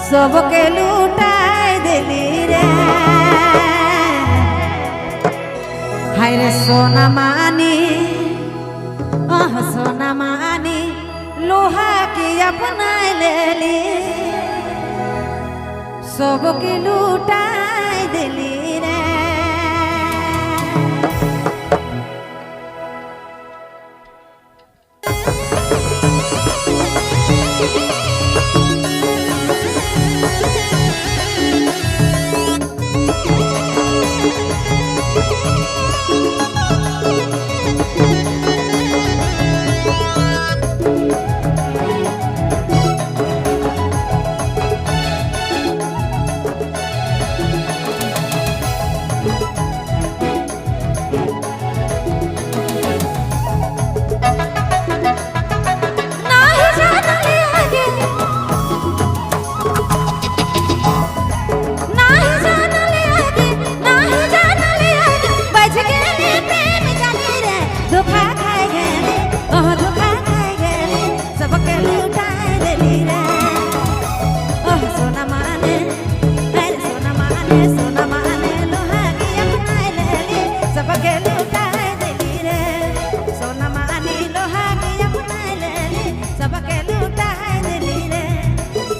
सबके लुटाई दिली रे। हाय रे सोना मानी सोना मानी लोहा की अपना लेली सबके लुटाई दिली रे।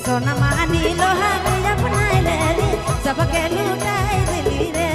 सोना मानी लोहा की अपना लेली सबके लुटाई दिली रे।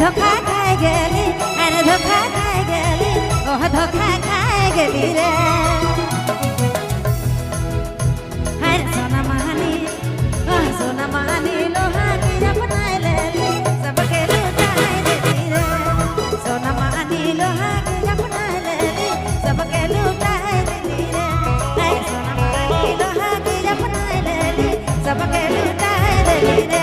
धोखा खाए गेली अरे धोखा खाए गेली ओह धोखा खाए गेली रे। हाय सोना मानी लोहा की अपना लेली सबके लुटाई दिली रे। सोना मानी लोहा की अपना लेली सबके लुटाई दिली रे। हाय सोना मानी लोहा की अपना लेली सबके लुटाई दिली रे।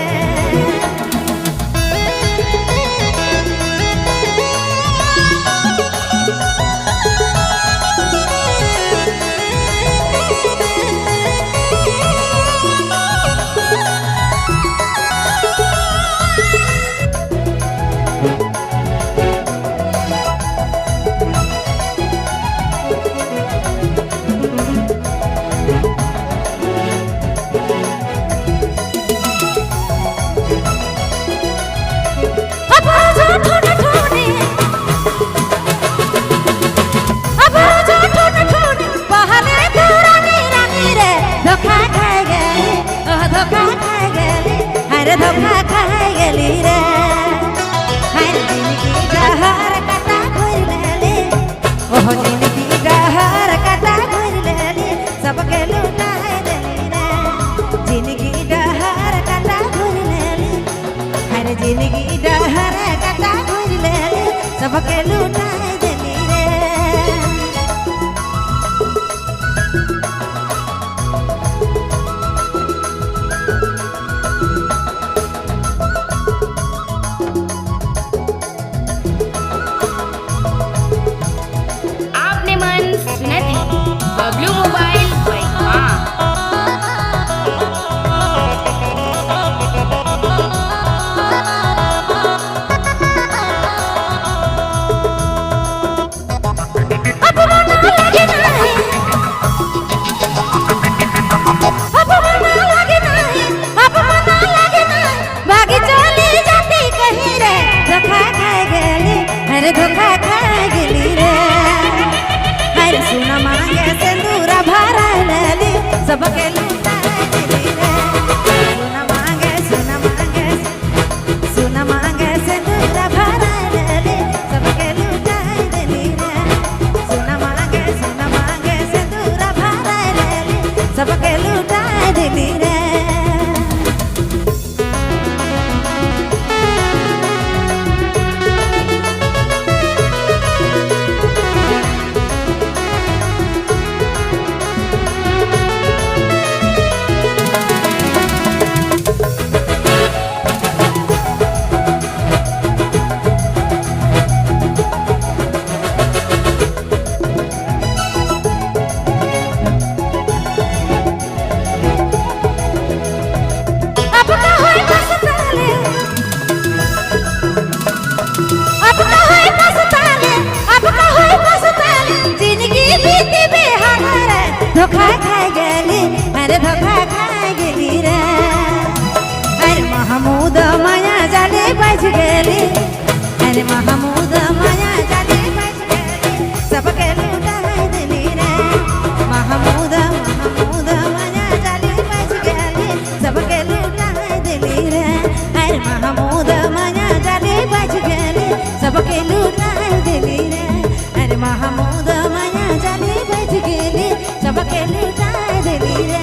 महामूद माया जाली बज गेली सबके लुटाय दिली रे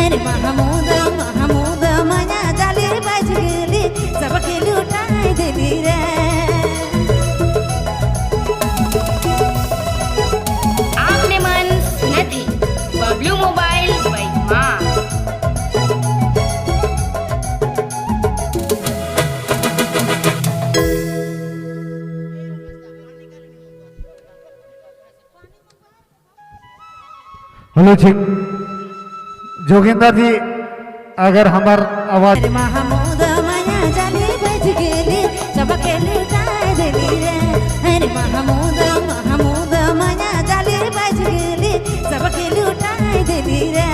अरे महामूद महामूद माया जाली बज गेली सबके लुटाय दिली रे आपने मन सुने थे बबलू मोबाइल बैमा हेलो जी जोगिंदर जी अगर हमार आवाज अरे महामूद माया जाली बज गेली सबके लुटाय दिली रे अरे महामूद महामूद माया जाली बज गेली सबके लुटाय दिली रे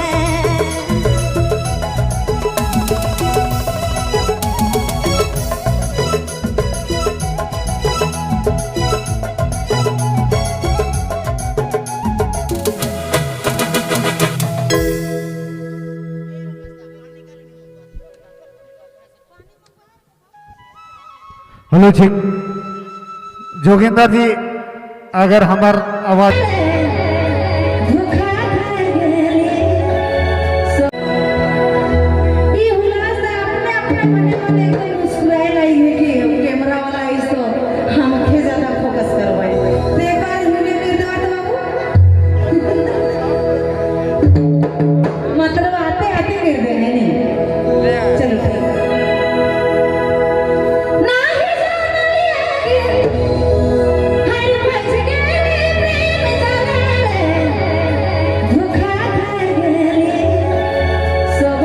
हेलो जी जोगिंदर जी अगर हमार आवाज ये हुलास अपने अपने